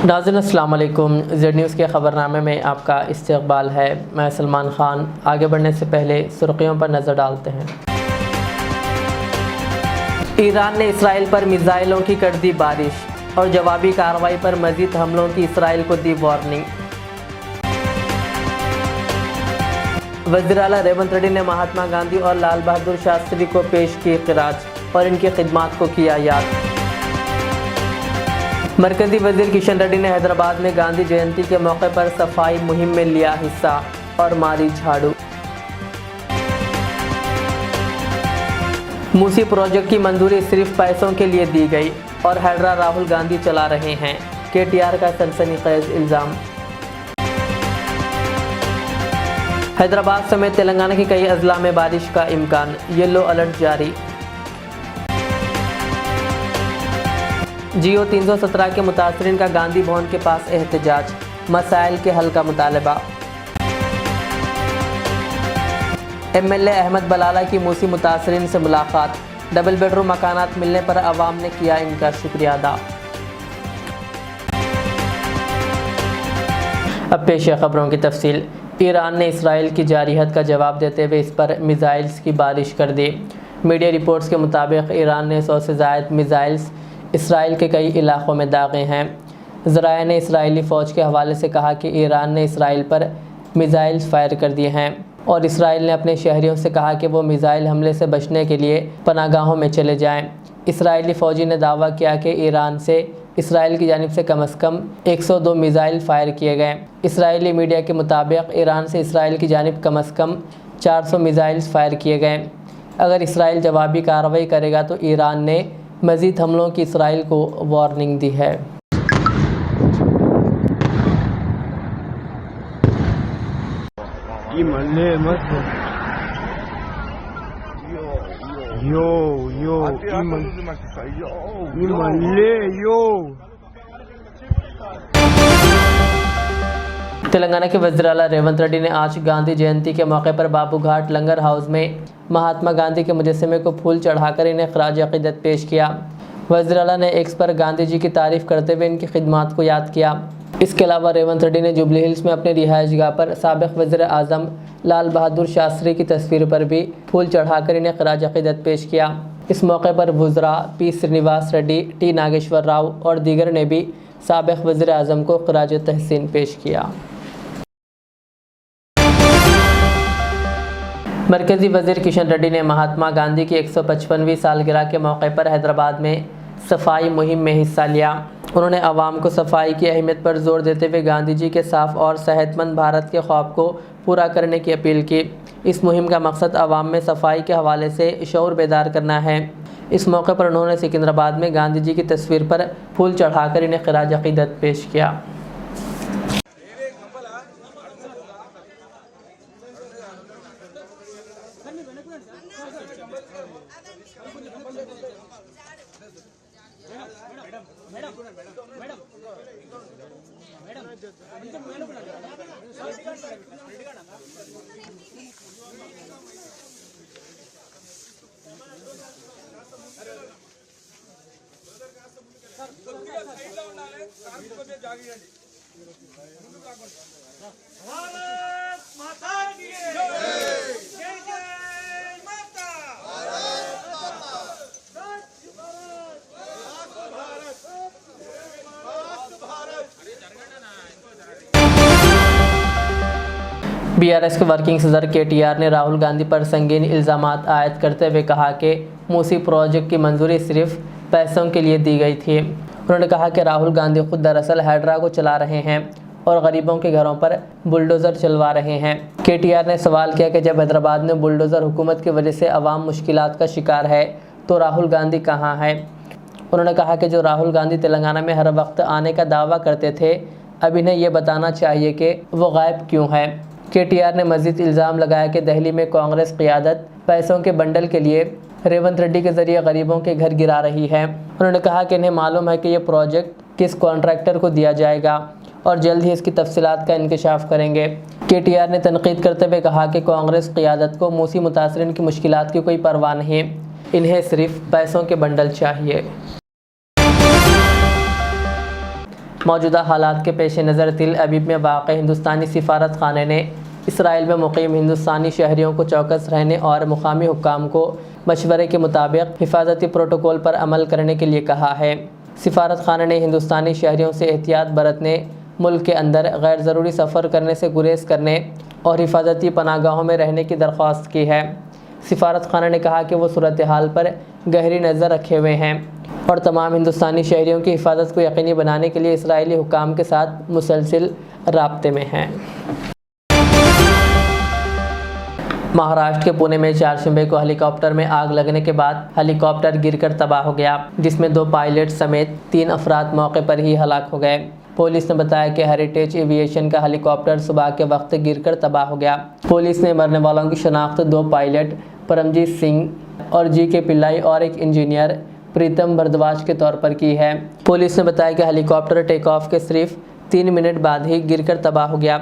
नाज़रीन अस्सलाम वालेकुम। ज़ेड न्यूज़ के ख़बरनामे में आपका इस्तक़बाल है। मैं सलमान ख़ान। आगे बढ़ने से पहले सुर्ख़ियों पर नज़र डालते हैं। ईरान ने इसराइल पर मिसाइलों की कर दी बारिश और जवाबी कार्रवाई पर मज़ीद हमलों की इसराइल को दी वार्निंग। वज़ीर आला रेवंत रेड्डी ने महात्मा गांधी और लाल बहादुर शास्त्री को पेश की ख़िराज और इनकी खिदमात को किया याद। मरकज़ी वज़ीर किशन रेड्डी ने हैदराबाद में गांधी जयंती के मौके पर सफाई मुहिम में लिया हिस्सा और मारी झाड़ू। मूसी प्रोजेक्ट की मंजूरी सिर्फ पैसों के लिए दी गई और हैदरा राहुल गांधी चला रहे हैं, केटीआर का सनसनीखेज इल्ज़ाम। हैदराबाद समेत तेलंगाना के कई अजला में बारिश का इम्कान, येलो अलर्ट जारी। जियो 317 के मुतासरीन का गांधी भवन के पास एहतजाज, मसाइल के हल का मुतालबा। एमएलए अहमद बलाला की मूसी मुतासरीन से मुलाकात, डबल बेडरूम मकानात मिलने पर अवाम ने किया इनका शुक्रिया अदा। अब पेश है खबरों की तफसील। ईरान ने इसराइल की जारियत का जवाब देते हुए इस पर मिसाइल्स की बारिश कर दी। मीडिया रिपोर्ट्स के मुताबिक ईरान ने 100 से ज़ायद मिसाइल्स इसराइल के कई इलाक़ों में दागे हैं। ज़राए ने इसराइली फ़ौज के हवाले से कहा कि ईरान ने इसराइल पर मिसाइल्स फायर कर दिए हैं और इसराइल ने अपने शहरियों से कहा कि वो मिसाइल हमले से बचने के लिए पनागाहों में चले जाएं। इसराइली फ़ौजी ने दावा किया कि ईरान से इसराइल की जानिब से कम 102 मिसाइल फायर किए गए। इसराइली मीडिया के मुताबिक ईरान से इसराइल की जानिब कम 400 मिसाइल्स फायर किए गए। अगर इसराइल जवाबी कार्रवाई करेगा तो ईरान ने मज़ीद हमलों की इसराइल को वार्निंग दी है। तेलंगाना के वज़ीर आला रेवंत रेड्डी ने आज गांधी जयंती के मौके पर बाबू घाट लंगर हाउस में महात्मा गांधी के मुजस्समे को फूल चढ़ाकर इन्हें ख़राज अक़ीदत पेश किया। वज़ीर आला ने एक्स पर गांधी जी की तारीफ़ करते हुए इनकी खिदमात को याद किया। इसके अलावा रेवंत रेड्डी ने जुबली हिल्स में अपने रिहाइशगाह पर साबिक़ वज़ीर आज़म लाल बहादुर शास्त्री की तस्वीर पर भी फूल चढ़ाकर इन्हें ख़राज अक़ीदत पेश किया। इस मौके पर वुज़रा पी श्रीनिवास रेड्डी, टी नागेश्वर राव और दीगर ने भी साबिक़ वज़ीर आज़म को ख़राज तहसीन पेश किया। मरकज़ी वज़ीर किशन रेड्डी ने महात्मा गांधी की 155वीं सालगिरह के मौके पर हैदराबाद में सफाई मुहिम में हिस्सा लिया। उन्होंने आवाम को सफाई की अहमियत पर जोर देते हुए गांधी जी के साफ़ और सेहतमंद भारत के ख्वाब को पूरा करने की अपील की। इस मुहिम का मकसद आवाम में सफाई के हवाले से शऊर बेदार करना है। इस मौके पर उन्होंने सिकंदराबाद में गांधी जी की तस्वीर पर फूल चढ़ाकर इन्हें ख़राज अक़ीदत पेश किया। बीआरएस के वर्किंग सदर केटीआर ने राहुल गांधी पर संगीन इल्ज़ामात आयद करते हुए कहा कि मूसी प्रोजेक्ट की मंजूरी सिर्फ पैसों के लिए दी गई थी। उन्होंने कहा कि राहुल गांधी खुद दरअसल हैदरा को चला रहे हैं और गरीबों के घरों पर बुलडोज़र चलवा रहे हैं। केटीआर ने सवाल किया कि जब हैदराबाद में बुलडोज़र हुकूमत की वजह से अवाम मुश्किलात का शिकार है तो राहुल गांधी कहाँ है। उन्होंने कहा कि जो राहुल गांधी तेलंगाना में हर वक्त आने का दावा करते थे, अब इन्हें यह बताना चाहिए कि वो गायब क्यों है। केटीआर ने मज़ीद इल्ज़ाम लगाया कि दिल्ली में कांग्रेस क़ियादत पैसों के बंडल के लिए रेवंत रेड्डी के ज़रिए गरीबों के घर गिरा रही है। उन्होंने कहा कि इन्हें मालूम है कि यह प्रोजेक्ट किस कॉन्ट्रैक्टर को दिया जाएगा और जल्द ही इसकी तफसीलात का इंकशाफ करेंगे। केटीआर ने तनकीद करते हुए कहा कि कांग्रेस क़ियादत को मूसी मुतासरीन की मुश्किलात की कोई परवाह नहीं, इन्हें सिर्फ पैसों के बंडल चाहिए। मौजूदा हालात के पेश नज़र तिल अबीब में वाक़ हिंदुस्तानी सिफारत खाने ने इसराइल में मुक़ीम हिंदुस्तानी शहरियों को चौकस रहने और मुकामी हुक्काम को मशवरे के मुताबिक हिफाजती प्रोटोकॉल पर अमल करने के लिए कहा है। सिफारत खाने ने हिंदुस्तानी शहरियों से एहतियात बरतने, मुल्क के अंदर गैर ज़रूरी सफ़र करने से गुरेज करने और हिफाजती पनाहगाहों में रहने की दरख्वास्त की है। सिफारत खाना ने कहा कि वो सूरत हाल पर गहरी नज़र रखे हुए हैं और तमाम हिंदुस्तानी शहरियों की हिफाजत को यकीनी बनाने के लिए इसराइली हुक्काम के साथ मुसलसिल राब्ते में हैं। महाराष्ट्र के पुणे में चारशंबे को हेलीकॉप्टर में आग लगने के बाद हेलीकॉप्टर गिरकर तबाह हो गया, जिसमें 2 पायलट समेत 3 अफराद मौके पर ही हलाक हो गए। पुलिस ने बताया कि हेरिटेज एविएशन का हेलीकॉप्टर सुबह के वक्त गिरकर तबाह हो गया। पुलिस ने मरने वालों की शनाख्त 2 पायलट परमजीत सिंह और जी.के. पिल्लाई और एक इंजीनियर प्रीतम भरद्वाज के तौर पर की है। पुलिस ने बताया कि हेलीकॉप्टर टेक ऑफ के सिर्फ 3 मिनट बाद ही गिरकर तबाह हो गया,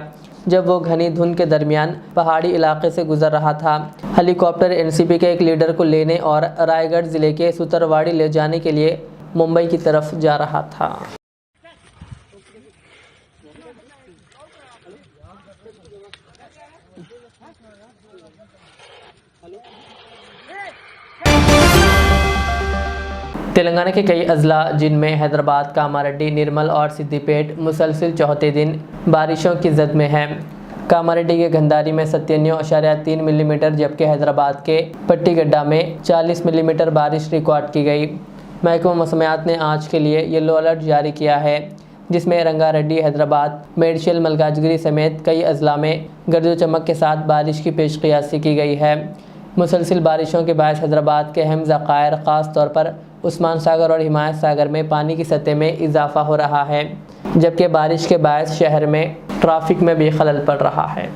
जब वो घनी धुंध के दरमियान पहाड़ी इलाके से गुजर रहा था। हेलीकॉप्टर एनसीपी के एक लीडर को लेने और रायगढ़ ज़िले के सुतरवाड़ी ले जाने के लिए मुंबई की तरफ जा रहा था। तेलंगाना के कई अजला जिनमें हैदराबाद, कामारेड्डी, निर्मल और सिद्दीपेट मुसलसिल चौथे दिन बारिशों की जद में है। कामारेड्डी के गंधारी में 97.3 मिलीमीटर जबकि हैदराबाद के पट्टीगड्डा में 40 मिलीमीटर बारिश रिकॉर्ड की गई। महकमा मौसमियात ने आज के लिए येलो अलर्ट जारी किया है, जिसमें रंगारेड्डी, हैदराबाद, मेडशेल, मलकाजगिरी समेत कई अजला में गर्द चमक के साथ बारिश की पेशकयासी की गई है। मुसलसिल बारिशों के बायस हैदराबाद के अहम ज़खायर ख़ास तौर पर उस्मान सागर और हिमायत सागर में पानी की सतह में इजाफा हो रहा है, जबकि बारिश के बायस शहर में ट्रैफिक में भी खलल पड़ रहा है।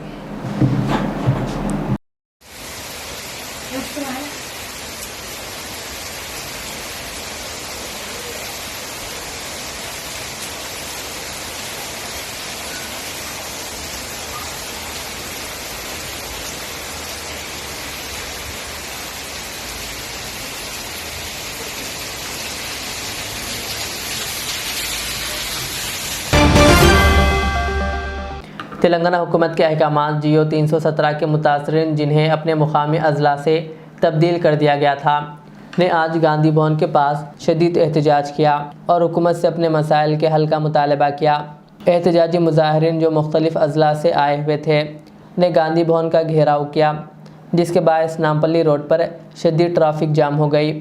तेलंगाना हुकूमत के अहकामात जियो 317 के मुतासरीन जिन्हें अपने मुकामी अजला से तब्दील कर दिया गया था ने आज गांधी भवन के पास शदीद एहतजाज किया और हुकूमत से अपने मसाइल के हल का मुतालबा किया। एहतजाजी मुजाहिरीन जो मुख्तलिफ अजला से आए हुए थे ने गांधी भवन का घेराव किया, जिसके बायस नामपल्ली रोड पर शदीद ट्रैफिक जाम हो गई,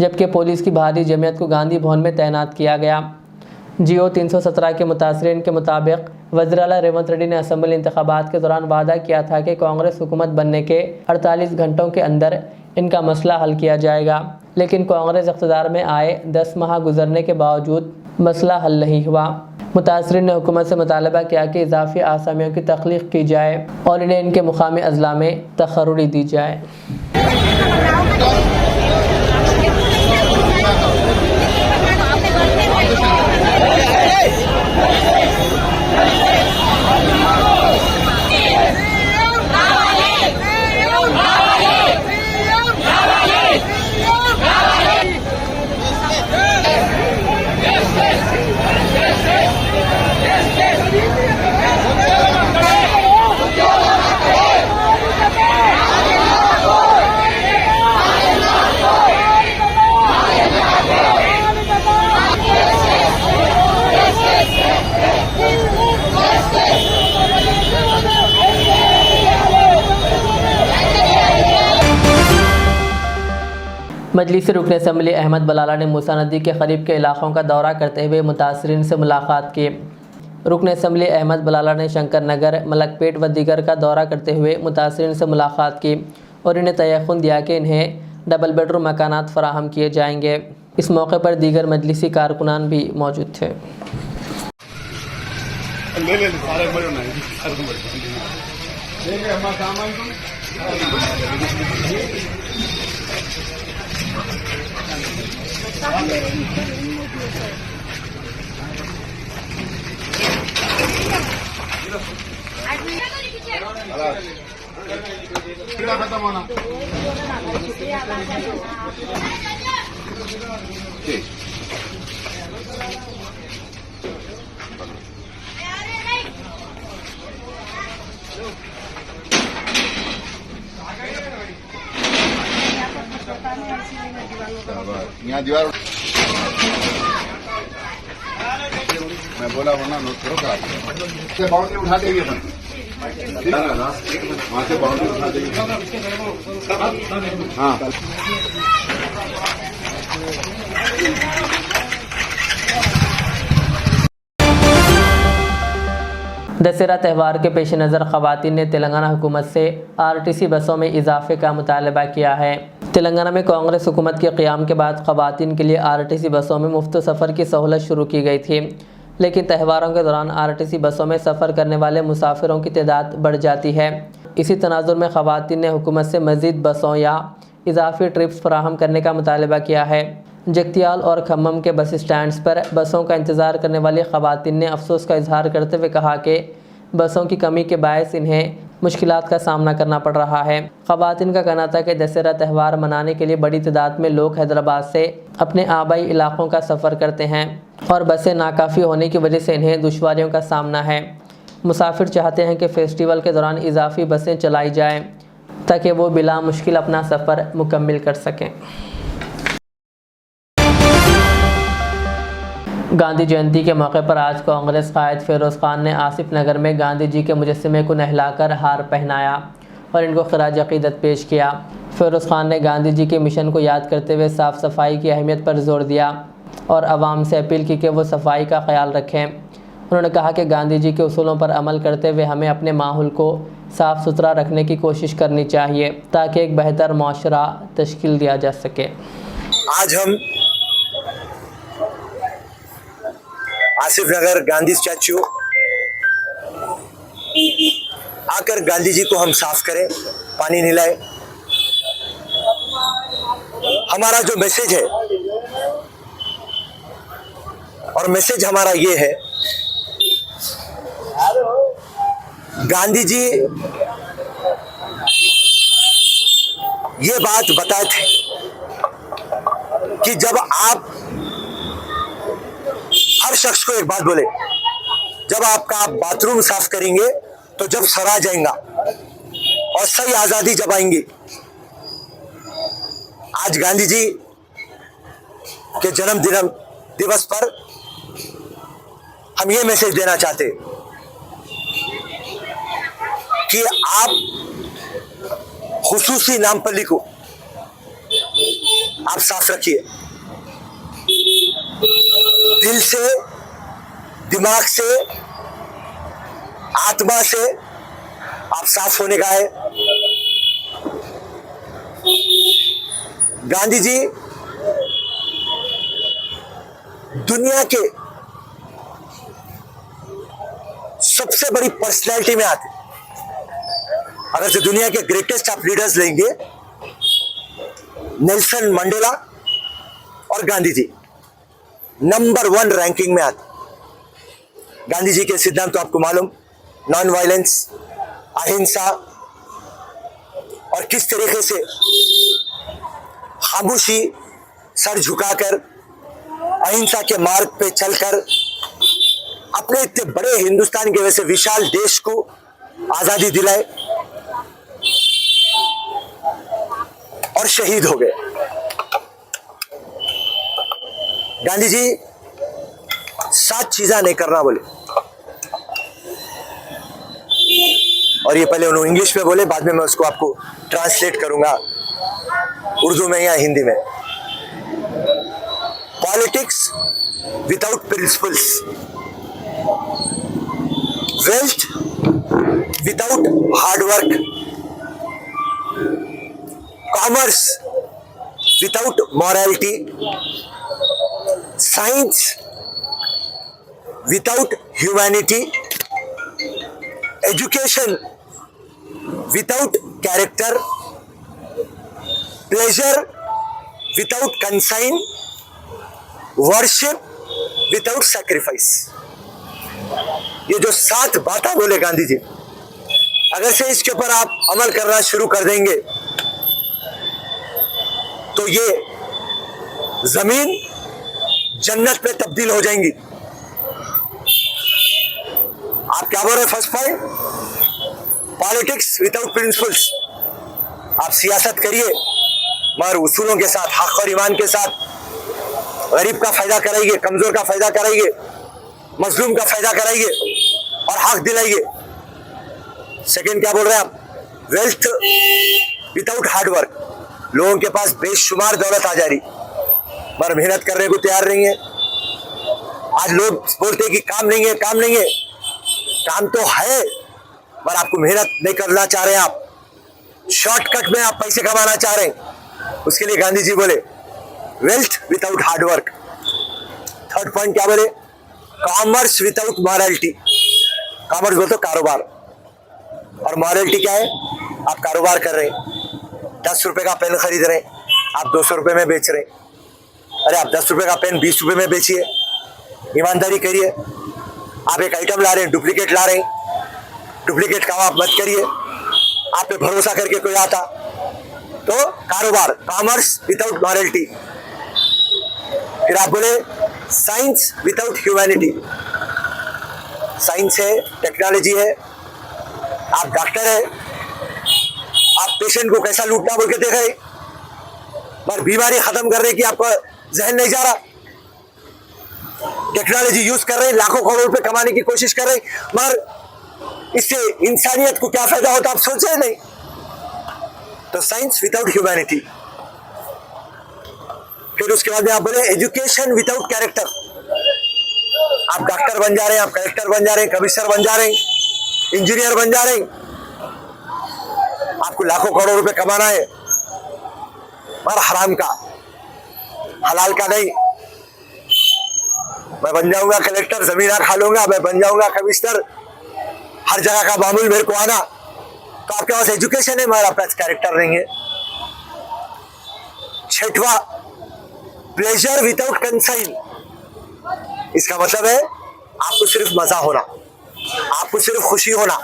जबकि पुलिस की भारी जमयत को गांधी भवन में तैनात किया गया। जियो 317 के मुतासरीन के मुताबिक वज़ीर आला रेवंत रेड्डी ने असम्बली इंतखाबात के दौरान वादा किया था कि कांग्रेस हुकूमत बनने के 48 घंटों के अंदर इनका मसला हल किया जाएगा, लेकिन कांग्रेस इक़्तिदार में आए 10 माह गुजरने के बावजूद मसला हल नहीं हुआ। मुतासरीन ने हुकूमत से मुतालबा किया कि इजाफी आसामियों की तख्लीक की जाए और इन्हें इनके मुकामी अजला में तखर्रुरी दी जाए। मजलिस रुकन असम्बली अहमद बलाला ने मूसा नदी के करीब के इलाक़ों का दौरा करते हुए मुतासरीन से मुलाकात की। रुकन असम्बली अहमद बलाला ने शंकर नगर, मलकपेट व दीगर का दौरा करते हुए मुतासरीन से मुलाकात की और इन्हें तयक़ुन दिया कि इन्हें डबल बेडरूम मकानात फराहम किए जाएंगे। इस मौके पर दीगर मजलिसी कारकुनान भी मौजूद थे। यहाँ दीवार मैं बोला वरना नोट करो करा से बाउंड्री उठा देंगे अपन वहाँ से बाउंड्री उठा देंगे। हाँ दशहरा त्यौहार के पेश नज़र ख़वातीन ने तेलंगाना हुकूमत से आरटीसी बसों में इजाफे का मुतालबा किया है। तेलंगाना में कांग्रेस हुकूमत के क़याम के बाद ख़वातीन के लिए आरटीसी बसों में मुफ्त सफ़र की सहूलत शुरू की गई थी, लेकिन त्यौहारों के दौरान आरटीसी बसों में सफ़र करने वाले मुसाफिरों की तादाद बढ़ जाती है। इसी तनाजुर में ख़वातीन ने हुकूमत से मज़ीद बसों या इजाफी ट्रिप्स फराहम करने का मुतालबा किया है। जगतियाल और खम्मम के बस स्टैंड्स पर बसों का इंतज़ार करने वाली ख़वातीन ने अफसोस का इजहार करते हुए कहा कि बसों की कमी के बायस इन्हें मुश्किलात का सामना करना पड़ रहा है। ख़वातीन का कहना था कि दशहरा त्यौहार मनाने के लिए बड़ी तादाद में लोग हैदराबाद से अपने आबाई इलाकों का सफ़र करते हैं और बसें नाकाफ़ी होने की वजह से इन्हें दुश्वारियों का सामना है। मुसाफिर चाहते हैं कि फ़ेस्टिवल के दौरान इजाफी बसें चलाई जाएँ ताकि वो बिला मुश्किल अपना सफ़र मुकम्मिल कर सकें। गांधी जयंती के मौके पर आज कांग्रेस कायद फ़िरोज़ खान ने आसिफ नगर में गांधी जी के मुजस्समे को नहलाकर हार पहनाया और इनको खराज अक़ीदत पेश किया। फ़िरोज़ खान ने गांधी जी के मिशन को याद करते हुए साफ़ सफाई की अहमियत पर जोर दिया और आवाम से अपील की कि वो सफाई का ख्याल रखें। उन्होंने कहा कि गांधी जी के उसूलों पर अमल करते हुए हमें अपने माहौल को साफ़ सुथरा रखने की कोशिश करनी चाहिए ताकि एक बेहतर माशरा तश्कील दिया जा सके। आज हम आसिफ नगर गांधी स्टैच्यू आकर गांधी जी को हम साफ करें, पानी मिलाए। हमारा जो मैसेज है और मैसेज हमारा ये है, गांधी जी ये बात बताए थे कि जब आप हर शख्स को एक बात बोले, जब आपका बाथरूम साफ करेंगे तो जब सरा जाएगा और सही आजादी जब आएंगी। आज गांधी जी के जन्म दिवस पर हम ये मैसेज देना चाहते कि आप खुसूसी नामपल्ली को आप साफ रखिए, दिल से, दिमाग से, आत्मा से आप साफ होने का है। गांधी जी दुनिया के सबसे बड़ी पर्सनैलिटी में आते। अगर से दुनिया के ग्रेटेस्ट ऑफ लीडर्स लेंगे, नेल्सन मंडेला और गांधी जी नंबर 1 रैंकिंग में आते। गांधी जी के सिद्धांत तो आपको मालूम, नॉन वायलेंस, अहिंसा, और किस तरीके से खामोशी, सर झुकाकर अहिंसा के मार्ग पे चलकर अपने इतने बड़े हिंदुस्तान के वैसे विशाल देश को आजादी दिलाए और शहीद हो गए। गांधी जी 7 चीजें नहीं करना बोले, और ये पहले उन्होंने इंग्लिश में बोले, बाद में मैं उसको आपको ट्रांसलेट करूंगा उर्दू में या हिंदी में। Politics without principles, wealth without hard work, commerce without morality, science without humanity, education without character, pleasure without consign, worship without sacrifice. ये जो 7 बातें बोले गांधी जी, अगर से इसके ऊपर आप अमल करना शुरू कर देंगे तो ये जमीन जन्नत पे तब्दील हो जाएंगी। आप क्या बोल रहे हैं? First point, politics without principles. आप सियासत करिए मगर उसूलों के साथ, हक और ईमान के साथ। गरीब का फायदा कराइए, कमजोर का फायदा कराइए, मजलूम का फायदा कराइए और हक दिलाइए। सेकंड क्या बोल रहे हैं आप? Wealth without hard work. लोगों के पास बेशुमार दौलत आ जा रही मगर मेहनत करने को तैयार नहीं है। आज लोग बोलते हैं कि काम नहीं है, काम नहीं है। काम तो है पर आपको मेहनत नहीं करना चाह रहे हैं। आप शॉर्टकट में आप पैसे कमाना चाह रहे हैं। उसके लिए गांधी जी बोले wealth without hard work. Third point क्या बोले? Commerce without morality. कॉमर्स बोलते कारोबार और मॉरलिटी क्या है? आप कारोबार कर रहे हैं, 10 रुपए का पेन खरीद रहे हैं, आप 200 रुपए में बेच रहे हैं। अरे आप 10 रुपए का पेन 20 रुपए में बेचिए, ईमानदारी करिए। आप एक आइटम ला रहे हैं, डुप्लीकेट ला रहे हैं, डुप्लीकेट काम आप मत करिए। आप पे भरोसा करके कोई आता तो कारोबार, कॉमर्स विदाउट मॉरलिटी। फिर आप बोले साइंस विदाउट ह्यूमैनिटी। साइंस है, टेक्नोलॉजी है, आप डॉक्टर है, आप पेशेंट को कैसा लूटना बोल के देख रहे, पर बीमारी खत्म कर रहे कि आपका जहन नहीं जा रहा। टेक्नोलॉजी यूज कर रहे, लाखों करोड़ रुपए कमाने की कोशिश कर रहे, मगर इससे इंसानियत को क्या फायदा होता आप सोच रहे नहीं। तो साइंस विदाउट ह्यूमैनिटी। फिर उसके बाद में आप बोले एजुकेशन विदाउट कैरेक्टर। आप डॉक्टर बन जा रहे हैं, आप कलेक्टर बन जा रहे हैं, कमिश्नर बन जा रहे हैं, इंजीनियर बन जा रहे हैं, आपको लाखों करोड़ रुपए कमाना है मगर हराम का, हलाल का नहीं। मैं बन जाऊंगा कलेक्टर, जमीना खा लूंगा, मैं बन जाऊंगा कमिश्नर, हर जगह का मामूल मेरे को आना। तो आपके पास एजुकेशन है मगर आपके पास कैरेक्टर नहीं है। छठवां प्लेजर विदाउट कंसाइन। इसका मतलब है आपको सिर्फ मजा होना, आपको सिर्फ खुशी होना।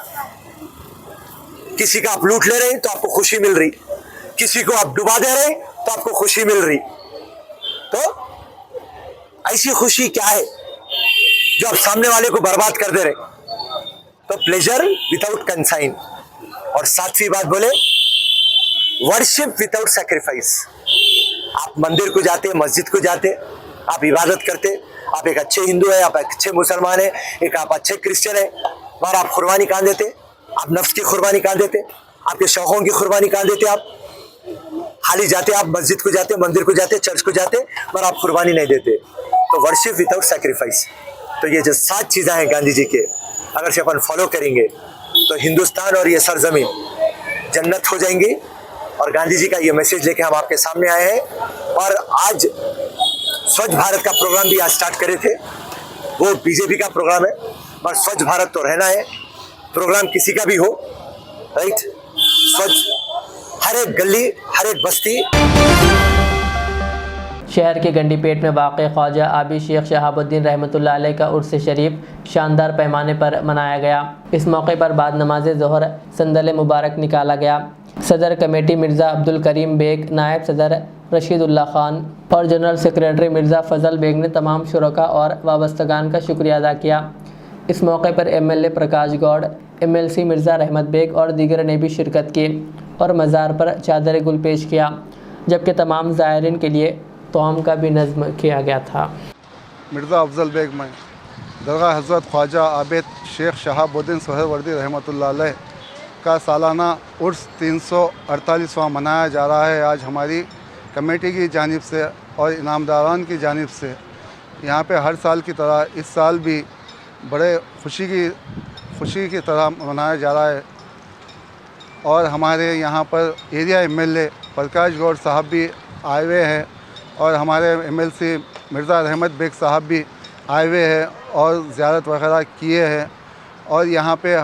किसी का आप लूट ले रहे हैं तो आपको खुशी मिल रही, किसी को आप डुबा दे रहे हैं तो आपको खुशी मिल रही। तो ऐसी खुशी क्या है जो आप सामने वाले को बर्बाद कर दे रहे? तो प्लेजर विदाउट कंसाइन। और सातवीं बात बोले वर्शिप विदाउट सैक्रिफाइस। आप मंदिर को जाते, मस्जिद को जाते, आप इबादत करते, आप एक अच्छे हिंदू है, आप एक अच्छे मुसलमान है, एक आप अच्छे क्रिश्चियन है, मगर आप कुर्बानी कहाँ देते? आप नफ्स की कुर्बानी कहाँ देते? आपके शौकों की कुर्बानी कहाँ देते? आप खाली जाते, आप मस्जिद को जाते, मंदिर को जाते, चर्च को जाते, मगर आप कुर्बानी नहीं देते। तो वर्शिप विदाउट सैक्रिफाइस। तो ये जो 7 चीज़ें हैं गांधी जी के, अगर से अपन फॉलो करेंगे तो हिंदुस्तान और ये सरजमीन जन्नत हो जाएंगी। और गांधी जी का ये मैसेज लेके हम आपके सामने आए हैं। और आज स्वच्छ भारत का प्रोग्राम भी आज स्टार्ट करे थे, वो बीजेपी का प्रोग्राम है, पर स्वच्छ भारत तो रहना है। प्रोग्राम किसी का भी हो, राइट, स्वच्छ हर एक गली, हर एक बस्ती। शहर के गंडीपेट में वाक़ ख्वाजा आबी शेख शहाबुद्दीन रहमतुल्लाह अलैह का उर्स शरीफ शानदार पैमाने पर मनाया गया। इस मौके पर बाद नमाज ज़ोहर संदल मुबारक निकाला गया। सदर कमेटी मिर्ज़ा अब्दुल करीम बेग, नायब सदर रशीदुल्लाह खान और जनरल सेक्रेटरी मिर्ज़ा फ़ज़ल बेग ने तमाम शुरका और वाबस्तगान का शुक्रिया अदा किया। इस मौके पर MLA प्रकाश गौड़, MLC मिर्ज़ा रहमत बेग और दीगर ने भी शिरकत की और मज़ार पर चादर गुल पेश किया, जबकि तमाम ज़ायरीन के लिए तोम का भी नज़्म किया गया था। मिर्ज़ा अफजल बेग में दरगाह हज़रत ख्वाजा आबिद शेख शहाबुद्दीन सोहरवर्दी रहमतुल्लाह अलैह का सालाना उर्स 348वां मनाया जा रहा है। आज हमारी कमेटी की जानिब से और इनामदारान की जानिब से यहाँ पे हर साल की तरह इस साल भी बड़े खुशी की तरह मनाया जा रहा है। और हमारे यहाँ पर एरिया MLA प्रकाश गौड़ साहब भी आए हुए हैं और हमारे MLC मिर्ज़ा रहमत बेग साहब भी आए हुए हैं और ज़ियारत वगैरह किए हैं और यहाँ पे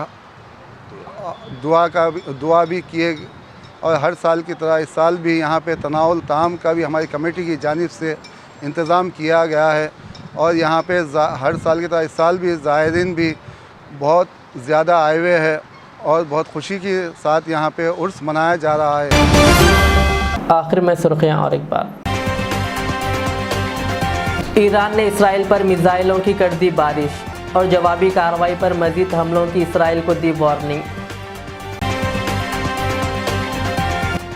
दुआ भी किए। और हर साल की तरह इस साल भी यहाँ पे तनाउल ताम का भी हमारी कमेटी की जानिब से इंतज़ाम किया गया है। और यहाँ पे हर साल की तरह इस साल भी ज़ायरीन भी बहुत ज़्यादा आए हुए हैं और बहुत खुशी के साथ यहाँ पे उर्स मनाया जा रहा है। आखिर में सुर्खियाँ और एक बार। ईरान ने इसराइल पर मिसाइलों की कर दी बारिश और जवाबी कार्रवाई पर मजीद हमलों की इसराइल को दी वार्निंग।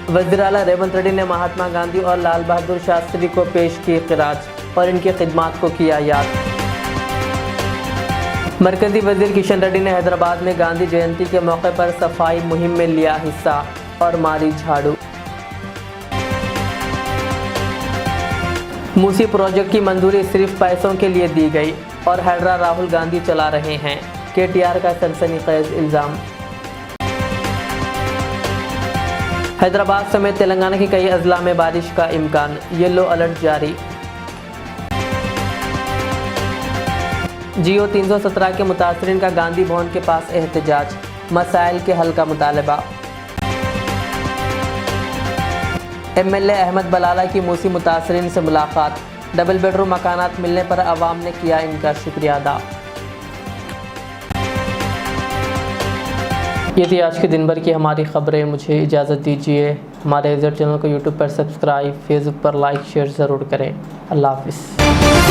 वज़ीर आला रेवंत रेड्डी ने महात्मा गांधी और लाल बहादुर शास्त्री को पेश की खिराज। और इनकी खिदमत को किया याद। मरकजी वजीर किशन रेड्डी ने हैदराबाद में गांधी जयंती के मौके पर सफाई मुहिम में लिया हिस्सा और मारी झाड़ू। मूसी प्रोजेक्ट की मंजूरी सिर्फ पैसों के लिए दी गई और हैदरा राहुल गांधी चला रहे हैं, KTR का सनसनीखेज इल्ज़ाम। हैदराबाद समेत तेलंगाना के कई अजला में बारिश का इम्कान, येलो अलर्ट जारी। जियो 317 के मुतासरीन का गांधी भवन के पास एहतजाज, मसाइल के हल का मुतालबा। MLA अहमद बलाला की मूसी मुतासरीन से मुलाकात, डबल बेडरूम मकानात मिलने पर अवाम ने किया इनका शुक्रिया अदा। ये थी आज के दिन भर की हमारी खबरें। मुझे इजाज़त दीजिए। हमारे एज़र चैनल को यूट्यूब पर सब्सक्राइब, फेसबुक पर लाइक शेयर ज़रूर करें। अल्लाह हाफ़िज़।